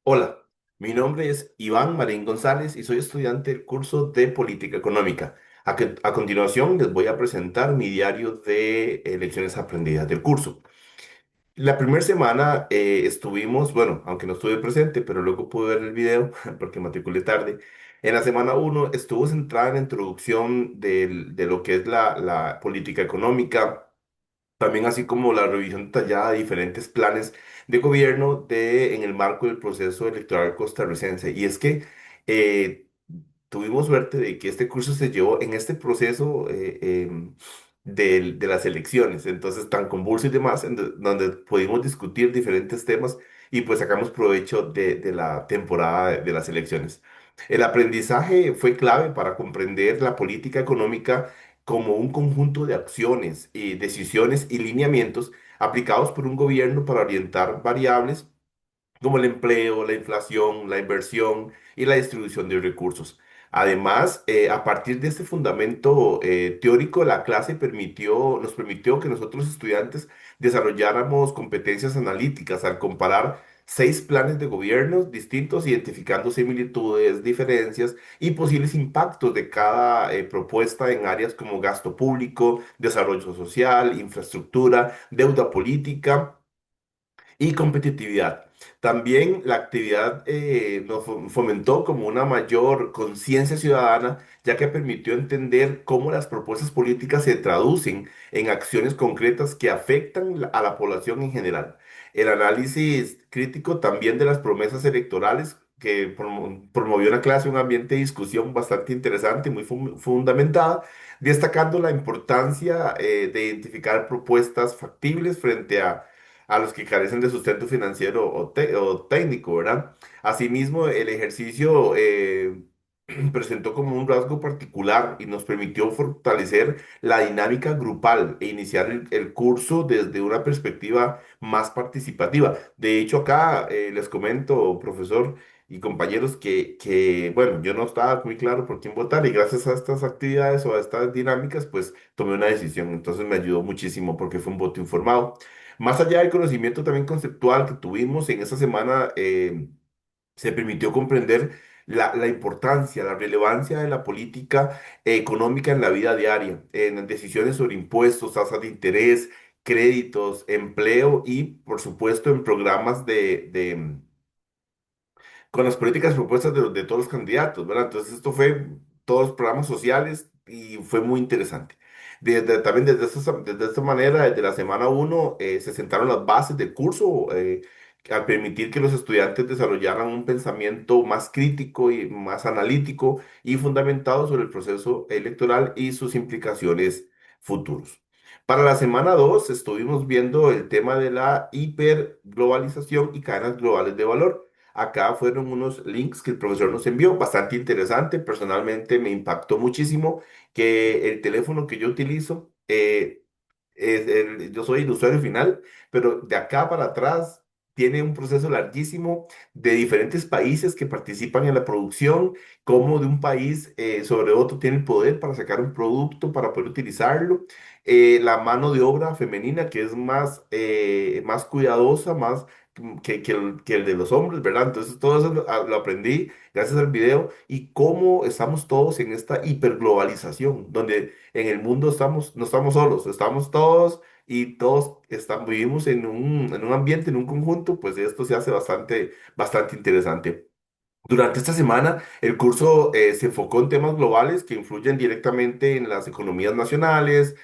Hola, mi nombre es Iván Marín González y soy estudiante del curso de Política Económica. A continuación les voy a presentar mi diario de lecciones aprendidas del curso. La primera semana estuvimos, bueno, aunque no estuve presente, pero luego pude ver el video porque matriculé tarde. En la semana uno estuvo centrada en la introducción de lo que es la política económica, también así como la revisión detallada de diferentes planes de gobierno en el marco del proceso electoral costarricense. Y es que eh, tuvimos suerte de que este curso se llevó en este proceso de las elecciones, entonces tan convulso y demás, donde pudimos discutir diferentes temas y pues sacamos provecho de la temporada de las elecciones. El aprendizaje fue clave para comprender la política económica como un conjunto de acciones y decisiones y lineamientos aplicados por un gobierno para orientar variables como el empleo, la inflación, la inversión y la distribución de recursos. Además, a partir de este fundamento teórico, la clase nos permitió que nosotros estudiantes desarrolláramos competencias analíticas al comparar seis planes de gobierno distintos, identificando similitudes, diferencias y posibles impactos de cada propuesta en áreas como gasto público, desarrollo social, infraestructura, deuda política y competitividad. También la actividad nos fomentó como una mayor conciencia ciudadana, ya que permitió entender cómo las propuestas políticas se traducen en acciones concretas que afectan a la población en general. El análisis crítico también de las promesas electorales que promovió en la clase un ambiente de discusión bastante interesante y muy fundamentada, destacando la importancia de identificar propuestas factibles frente a los que carecen de sustento financiero o técnico, ¿verdad? Asimismo, el ejercicio presentó como un rasgo particular y nos permitió fortalecer la dinámica grupal e iniciar el curso desde una perspectiva más participativa. De hecho, acá les comento, profesor y compañeros, bueno, yo no estaba muy claro por quién votar y gracias a estas actividades o a estas dinámicas, pues tomé una decisión. Entonces me ayudó muchísimo porque fue un voto informado. Más allá del conocimiento también conceptual que tuvimos en esta semana, se permitió comprender la importancia, la relevancia de la política económica en la vida diaria, en las decisiones sobre impuestos, tasas de interés, créditos, empleo y, por supuesto, en programas con las políticas propuestas de todos los candidatos, ¿verdad? Entonces esto fue todos los programas sociales y fue muy interesante. También desde esta manera, desde la semana uno se sentaron las bases del curso al permitir que los estudiantes desarrollaran un pensamiento más crítico y más analítico y fundamentado sobre el proceso electoral y sus implicaciones futuros. Para la semana 2 estuvimos viendo el tema de la hiperglobalización y cadenas globales de valor. Acá fueron unos links que el profesor nos envió, bastante interesante. Personalmente me impactó muchísimo que el teléfono que yo utilizo, yo soy el usuario final, pero de acá para atrás tiene un proceso larguísimo de diferentes países que participan en la producción, cómo de un país sobre otro tiene el poder para sacar un producto, para poder utilizarlo. La mano de obra femenina que es más cuidadosa, más que el de los hombres, ¿verdad? Entonces todo eso lo aprendí gracias al video y cómo estamos todos en esta hiperglobalización, donde en el mundo no estamos solos, estamos todos y vivimos en un ambiente, en un conjunto, pues esto se hace bastante interesante. Durante esta semana, el curso se enfocó en temas globales que influyen directamente en las economías nacionales,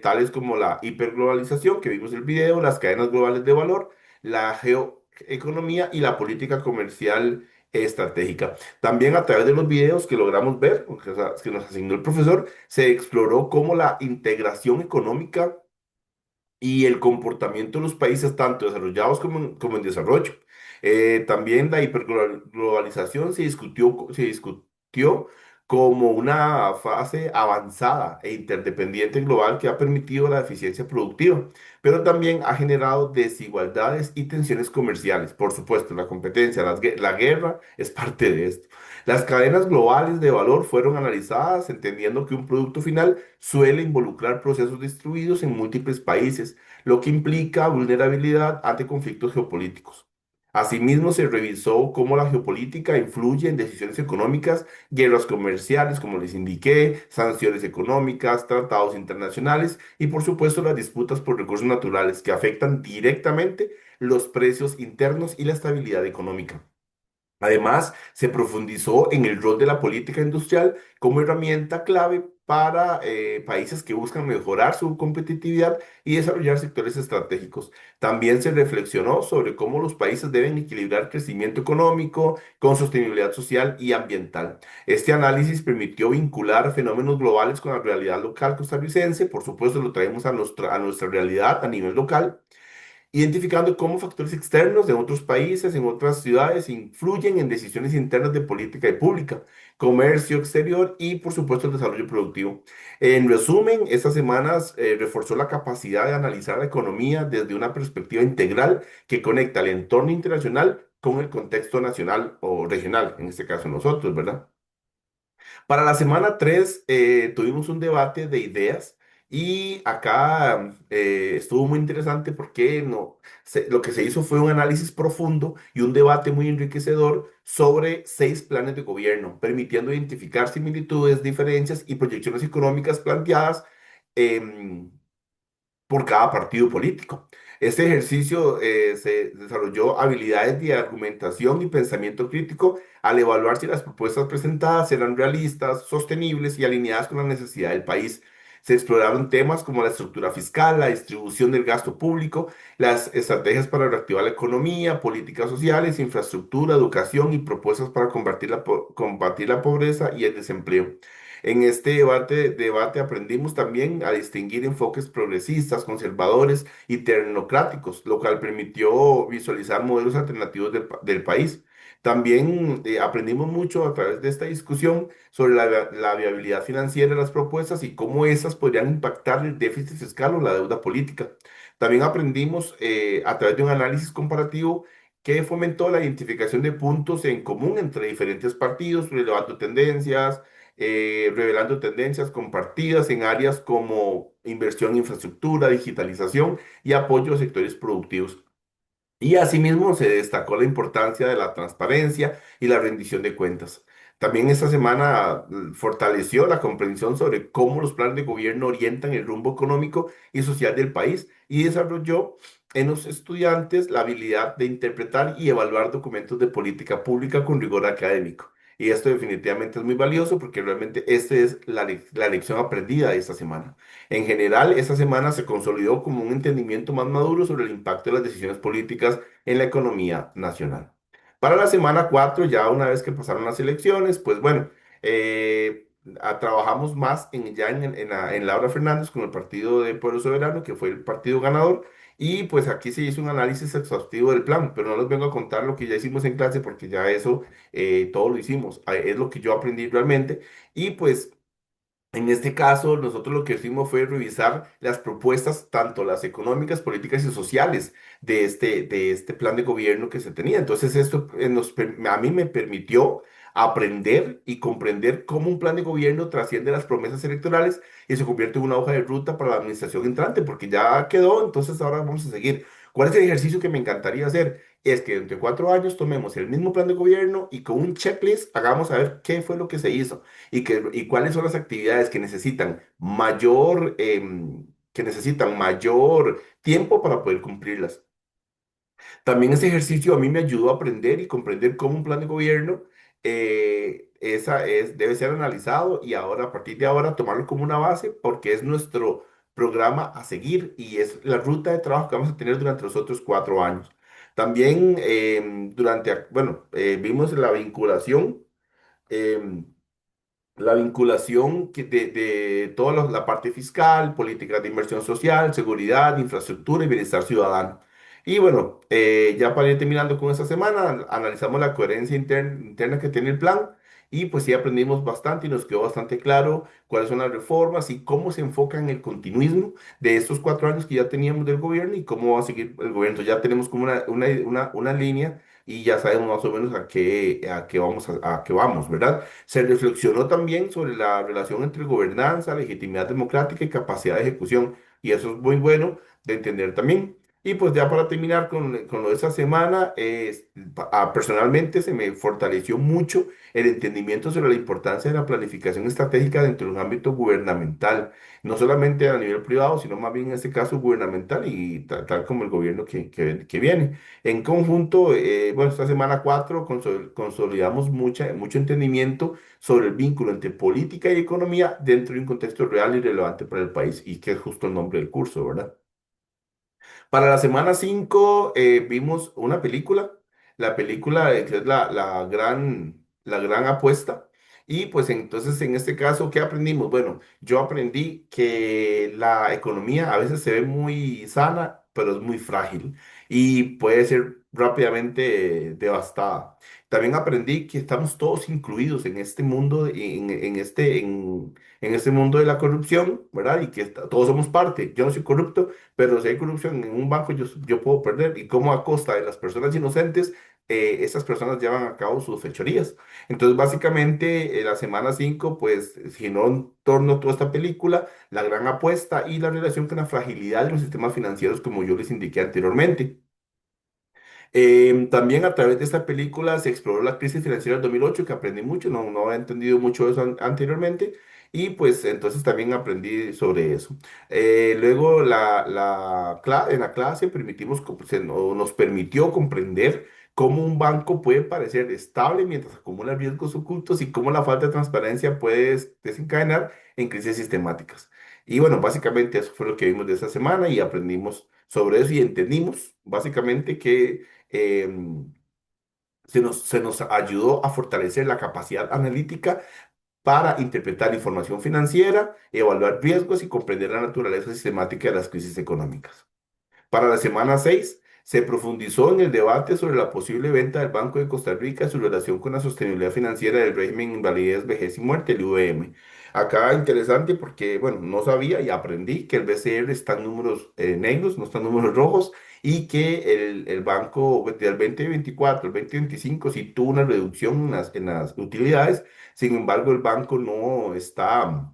tales como la hiperglobalización, que vimos el video, las cadenas globales de valor, la geoeconomía y la política comercial estratégica. También a través de los videos que logramos ver, o sea, que nos asignó el profesor, se exploró cómo la integración económica y el comportamiento de los países, tanto desarrollados como en desarrollo. También la hiperglobalización se discutió como una fase avanzada e interdependiente global que ha permitido la eficiencia productiva, pero también ha generado desigualdades y tensiones comerciales. Por supuesto, la competencia, la guerra es parte de esto. Las cadenas globales de valor fueron analizadas entendiendo que un producto final suele involucrar procesos distribuidos en múltiples países, lo que implica vulnerabilidad ante conflictos geopolíticos. Asimismo, se revisó cómo la geopolítica influye en decisiones económicas, guerras comerciales, como les indiqué, sanciones económicas, tratados internacionales y, por supuesto, las disputas por recursos naturales que afectan directamente los precios internos y la estabilidad económica. Además, se profundizó en el rol de la política industrial como herramienta clave para países que buscan mejorar su competitividad y desarrollar sectores estratégicos. También se reflexionó sobre cómo los países deben equilibrar crecimiento económico con sostenibilidad social y ambiental. Este análisis permitió vincular fenómenos globales con la realidad local costarricense. Por supuesto, lo traemos a nuestra realidad a nivel local, identificando cómo factores externos de otros países, en otras ciudades, influyen en decisiones internas de política y pública, comercio exterior y, por supuesto, el desarrollo productivo. En resumen, estas semanas reforzó la capacidad de analizar la economía desde una perspectiva integral que conecta el entorno internacional con el contexto nacional o regional, en este caso nosotros, ¿verdad? Para la semana 3 tuvimos un debate de ideas y acá estuvo muy interesante porque lo que se hizo fue un análisis profundo y un debate muy enriquecedor sobre 6 planes de gobierno, permitiendo identificar similitudes, diferencias y proyecciones económicas planteadas em, por cada partido político. Este ejercicio se desarrolló habilidades de argumentación y pensamiento crítico al evaluar si las propuestas presentadas eran realistas, sostenibles y alineadas con la necesidad del país. Se exploraron temas como la estructura fiscal, la distribución del gasto público, las estrategias para reactivar la economía, políticas sociales, infraestructura, educación y propuestas para combatir la pobreza y el desempleo. En este debate aprendimos también a distinguir enfoques progresistas, conservadores y tecnocráticos, lo cual permitió visualizar modelos alternativos del país. También aprendimos mucho a través de esta discusión sobre la viabilidad financiera de las propuestas y cómo esas podrían impactar el déficit fiscal o la deuda política. También aprendimos a través de un análisis comparativo que fomentó la identificación de puntos en común entre diferentes partidos, revelando tendencias compartidas en áreas como inversión en infraestructura, digitalización y apoyo a sectores productivos. Y asimismo se destacó la importancia de la transparencia y la rendición de cuentas. También esta semana fortaleció la comprensión sobre cómo los planes de gobierno orientan el rumbo económico y social del país y desarrolló en los estudiantes la habilidad de interpretar y evaluar documentos de política pública con rigor académico. Y esto definitivamente es muy valioso porque realmente esta es la lección aprendida de esta semana. En general, esta semana se consolidó como un entendimiento más maduro sobre el impacto de las decisiones políticas en la economía nacional. Para la semana 4, ya una vez que pasaron las elecciones, pues bueno, trabajamos más en Laura Fernández con el Partido de Pueblo Soberano, que fue el partido ganador, y pues aquí se hizo un análisis exhaustivo del plan, pero no les vengo a contar lo que ya hicimos en clase porque ya eso todo lo hicimos. Es lo que yo aprendí realmente y pues... En este caso, nosotros lo que hicimos fue revisar las propuestas, tanto las económicas, políticas y sociales de este plan de gobierno que se tenía. Entonces, esto a mí me permitió aprender y comprender cómo un plan de gobierno trasciende las promesas electorales y se convierte en una hoja de ruta para la administración entrante, porque ya quedó, entonces ahora vamos a seguir. ¿Cuál es el ejercicio que me encantaría hacer? Es que entre 4 años tomemos el mismo plan de gobierno y con un checklist hagamos a ver qué fue lo que se hizo y cuáles son las actividades que necesitan mayor tiempo para poder cumplirlas. También ese ejercicio a mí me ayudó a aprender y comprender cómo un plan de gobierno debe ser analizado y ahora, a partir de ahora, tomarlo como una base porque es nuestro programa a seguir y es la ruta de trabajo que vamos a tener durante los otros 4 años. También vimos em, la vinculación de toda la parte fiscal, políticas de inversión social, seguridad, infraestructura y bienestar ciudadano. Y bueno, ya para ir terminando con esta semana, analizamos la coherencia interna que tiene el plan y pues sí aprendimos bastante y nos quedó bastante claro cuáles son las reformas y cómo se enfoca en el continuismo de estos 4 años que ya teníamos del gobierno y cómo va a seguir el gobierno. Ya tenemos como una línea y ya sabemos más o menos a qué vamos, ¿verdad? Se reflexionó también sobre la relación entre gobernanza, legitimidad democrática y capacidad de ejecución. Y eso es muy bueno de entender también. Y pues ya para terminar con lo de esta semana, personalmente se me fortaleció mucho el entendimiento sobre la importancia de la planificación estratégica dentro de un ámbito gubernamental, no solamente a nivel privado, sino más bien en este caso gubernamental y tal como el gobierno que viene. En conjunto, bueno, esta semana 4 consolidamos mucho entendimiento sobre el vínculo entre política y economía dentro de un contexto real y relevante para el país, y que es justo el nombre del curso, ¿verdad? Para la semana 5 vimos una película, la película que es la gran apuesta. Y pues entonces en este caso, ¿qué aprendimos? Bueno, yo aprendí que la economía a veces se ve muy sana, pero es muy frágil y puede ser rápidamente devastada. También aprendí que estamos todos incluidos en este mundo, en este mundo de la corrupción, ¿verdad? Y que todos somos parte. Yo no soy corrupto, pero si hay corrupción en un banco, yo puedo perder. Y cómo a costa de las personas inocentes, esas personas llevan a cabo sus fechorías. Entonces, básicamente, la semana 5 pues, giró en torno a toda esta película, la gran apuesta y la relación con la fragilidad de los sistemas financieros, como yo les indiqué anteriormente. También a través de esta película se exploró la crisis financiera del 2008, que aprendí mucho, no había entendido mucho eso anteriormente, y pues entonces también aprendí sobre eso. Luego en la clase nos permitió comprender cómo un banco puede parecer estable mientras acumula riesgos ocultos y cómo la falta de transparencia puede desencadenar en crisis sistemáticas. Y bueno, básicamente eso fue lo que vimos de esta semana y aprendimos sobre eso y entendimos básicamente que se nos ayudó a fortalecer la capacidad analítica para interpretar información financiera, evaluar riesgos y comprender la naturaleza sistemática de las crisis económicas. Para la semana 6 se profundizó en el debate sobre la posible venta del Banco de Costa Rica y su relación con la sostenibilidad financiera del régimen Invalidez, Vejez y Muerte, el IVM. Acá interesante porque, bueno, no sabía y aprendí que el BCR está en números negros, no está en números rojos, y que el banco del 2024 al 2025 sí tuvo una reducción en las utilidades. Sin embargo, el banco no está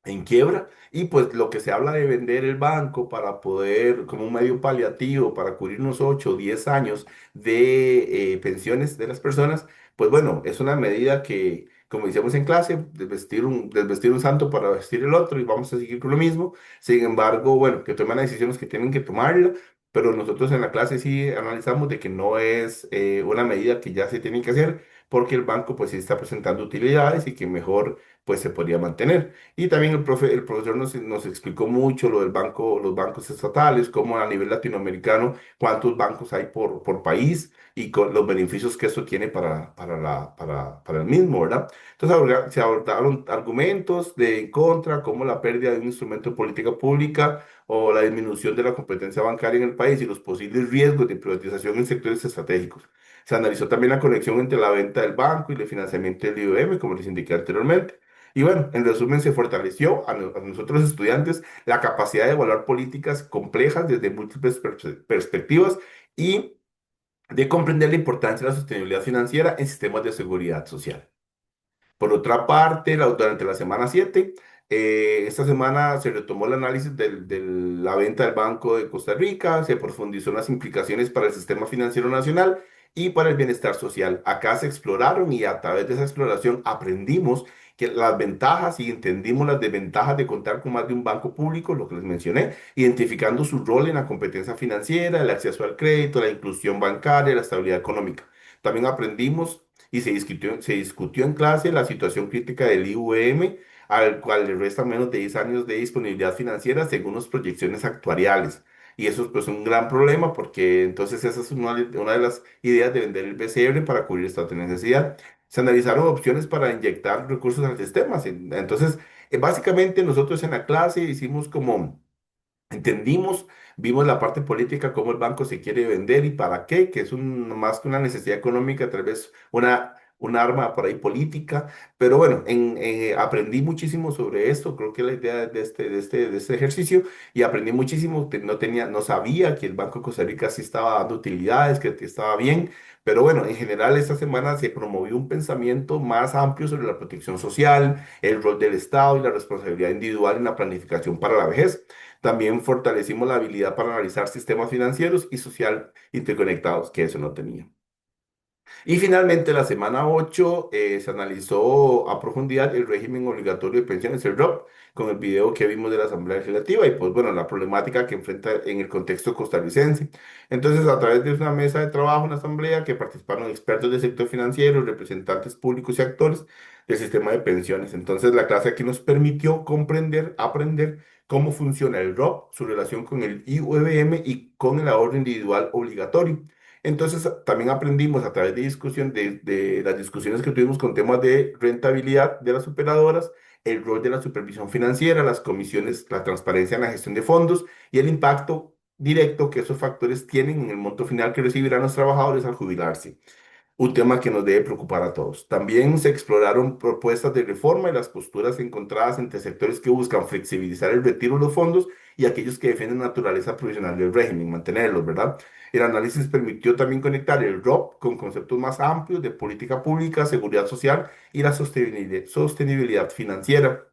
en quiebra, y pues lo que se habla de vender el banco para poder, como un medio paliativo, para cubrir unos 8 o 10 años de pensiones de las personas, pues bueno, es una medida que, como decíamos en clase, desvestir un santo para vestir el otro, y vamos a seguir con lo mismo. Sin embargo, bueno, que toman las decisiones que tienen que tomarla, pero nosotros en la clase sí analizamos de que no es una medida que ya se tiene que hacer, porque el banco pues sí está presentando utilidades y que mejor pues se podría mantener. Y también el profesor nos explicó mucho lo del banco, los bancos estatales, cómo a nivel latinoamericano, cuántos bancos hay por país y con los beneficios que eso tiene para el mismo, ¿verdad? Entonces se abordaron argumentos de en contra, como la pérdida de un instrumento de política pública o la disminución de la competencia bancaria en el país y los posibles riesgos de privatización en sectores estratégicos. Se analizó también la conexión entre la venta del banco y el financiamiento del IOM, como les indiqué anteriormente. Y bueno, en resumen, se fortaleció a nosotros estudiantes la capacidad de evaluar políticas complejas desde múltiples perspectivas y de comprender la importancia de la sostenibilidad financiera en sistemas de seguridad social. Por otra parte, durante la semana 7, esta semana se retomó el análisis de la venta del Banco de Costa Rica, se profundizó en las implicaciones para el sistema financiero nacional y para el bienestar social. Acá se exploraron y a través de esa exploración aprendimos que las ventajas y entendimos las desventajas de contar con más de un banco público, lo que les mencioné, identificando su rol en la competencia financiera, el acceso al crédito, la inclusión bancaria, la estabilidad económica. También aprendimos y se discutió en clase la situación crítica del IVM, al cual le restan menos de 10 años de disponibilidad financiera según las proyecciones actuariales. Y eso es pues un gran problema porque entonces esa es una de las ideas de vender el BCR para cubrir esta otra necesidad. Se analizaron opciones para inyectar recursos al sistema. Entonces, básicamente nosotros en la clase hicimos como entendimos, vimos la parte política, cómo el banco se quiere vender y para qué, que es más que una necesidad económica, tal vez un arma por ahí política. Pero bueno, aprendí muchísimo sobre esto, creo que la idea de este ejercicio, y aprendí muchísimo, no sabía que el Banco de Costa Rica sí estaba dando utilidades, que estaba bien. Pero bueno, en general esta semana se promovió un pensamiento más amplio sobre la protección social, el rol del Estado y la responsabilidad individual en la planificación para la vejez. También fortalecimos la habilidad para analizar sistemas financieros y social interconectados, que eso no tenía. Y finalmente, la semana 8 se analizó a profundidad el régimen obligatorio de pensiones, el ROP, con el video que vimos de la Asamblea Legislativa y pues bueno, la problemática que enfrenta en el contexto costarricense. Entonces, a través de una mesa de trabajo, una asamblea que participaron expertos del sector financiero, representantes públicos y actores del sistema de pensiones. Entonces, la clase aquí nos permitió comprender, aprender cómo funciona el ROP, su relación con el IUVM y con el ahorro individual obligatorio. Entonces, también aprendimos a través de discusión, de las discusiones que tuvimos con temas de rentabilidad de las operadoras, el rol de la supervisión financiera, las comisiones, la transparencia en la gestión de fondos y el impacto directo que esos factores tienen en el monto final que recibirán los trabajadores al jubilarse, un tema que nos debe preocupar a todos. También se exploraron propuestas de reforma y las posturas encontradas entre sectores que buscan flexibilizar el retiro de los fondos y aquellos que defienden la naturaleza provisional del régimen, mantenerlos, ¿verdad? El análisis permitió también conectar el ROP con conceptos más amplios de política pública, seguridad social y la sostenibilidad financiera.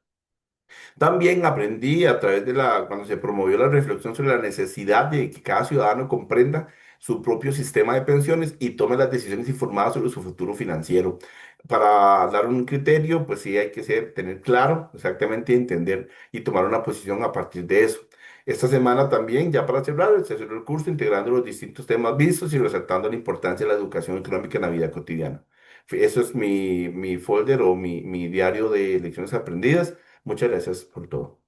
También aprendí a través de cuando se promovió la reflexión sobre la necesidad de que cada ciudadano comprenda su propio sistema de pensiones y tome las decisiones informadas sobre su futuro financiero. Para dar un criterio, pues sí hay que tener claro, exactamente entender y tomar una posición a partir de eso. Esta semana también, ya para cerrar, se cerró el curso integrando los distintos temas vistos y resaltando la importancia de la educación económica en la vida cotidiana. Eso es mi folder o mi diario de lecciones aprendidas. Muchas gracias por todo.